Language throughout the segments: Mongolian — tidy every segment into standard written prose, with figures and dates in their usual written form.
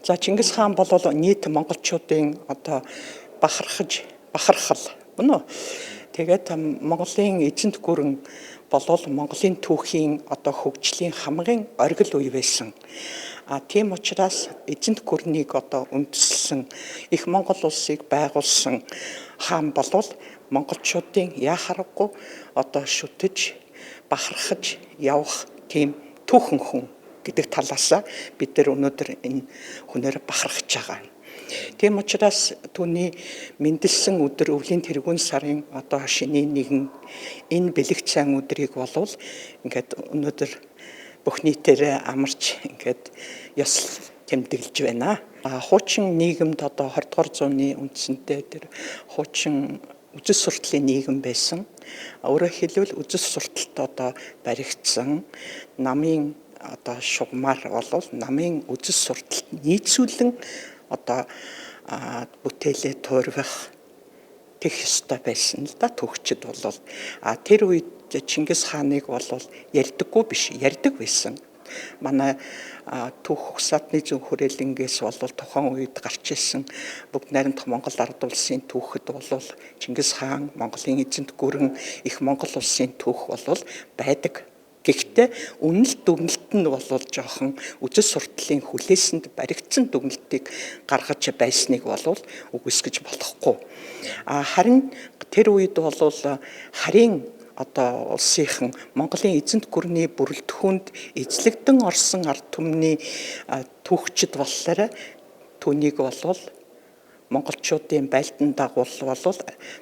За Чингис хаан бол нийт монголчуудын одоо бахархал мөн үү? Тэгээд Монголын эзэнт гүрэн болвол Монголын түүхийн одоо хөгжлийн хамгийн оргил үе байсан. Тийм учраас эзэнт гүрнийг одоо үндэслэн их Монгол улсыг байгуулсан хаан болвол монголчуудын яхаргагүй одоо шүтэж бахархаж явах тийм түүхэн хүн гэдэг талаас бид нар өнөөдөр энэ хүнээр бахархаж байгаа. Тийм учраас түүний мэндэлсэн өдөр өвлийн тэргүүн сарын одоо шинийн нэгэн энэ бэлэг цайн өдрийг болвол ингээд өнөөдөр бүх нийтээр амарч ингээд ёс тэмдэглэж байна. Хуучин нийгэмд одоо 20 дугаар зууны үндсэндээ тэр хуучин үзэл сурталын нийгэм байсан. Өөрөөр хэлбэл үзэл сурталт одоо баригдсан намын одоо шугамар болвол намын үзэл сурталт нийцүүлэн одоо бүтээлээ туурвах тех ёстой байсан л да төгчд болвол тэр үед Чингис хааныг болвол ярьдаггүй биш ярьдаг байсан. Манай түүх усаатны зүүн хүрээлэнгээс болвол тухайн үед гарч ирсэн бүгд найрамдах Монгол ард улсын түүхэд болвол Чингис хаан, Монголын эзэнт гүрэн, их Монгол улсын түүх болвол байдаг. Гэхдээ үнэл дүгнэлт нь болвол жоохон үзэл сурталын хүлээсэнд баригдсан дүгнэлтийг гаргаж байсныг болвол үгүйсгэж болохгүй. Харин тэр үед болвол харийн одоо улсынхан Монголын эзэнт гүрний бүрэлдэхүүнд эзлэгдэн орсон ард түмний түүхчид болохоор түүнийг болвол монголчуудын байлдан дагуул болвол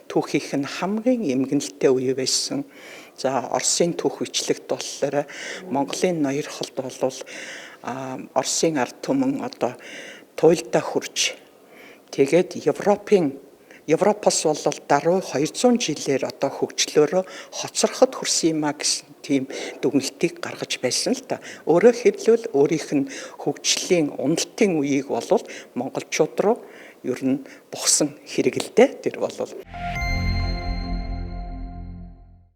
түүхийнх нь хамгийн эмгэнэлтэй үе байсан. За Оросын түүх бичлэгт болохоор Монголын ноёр холд болвол Оросын ард түмэн одоо туйлдаа хурж тэгээд Европоос болвол даруй 200 жилээр одоо хөгжлөөрөө хоцроход хүрсэн юмаа гэсэн тийм дүгнэлтийг гаргаж байсан л да. Өөрөөр хэлбэл өөрийнх нь хөгжлийн уналтын үеийг болвол монголчууд руу ер нь бухсан хэрэгэлдэ тэр болвол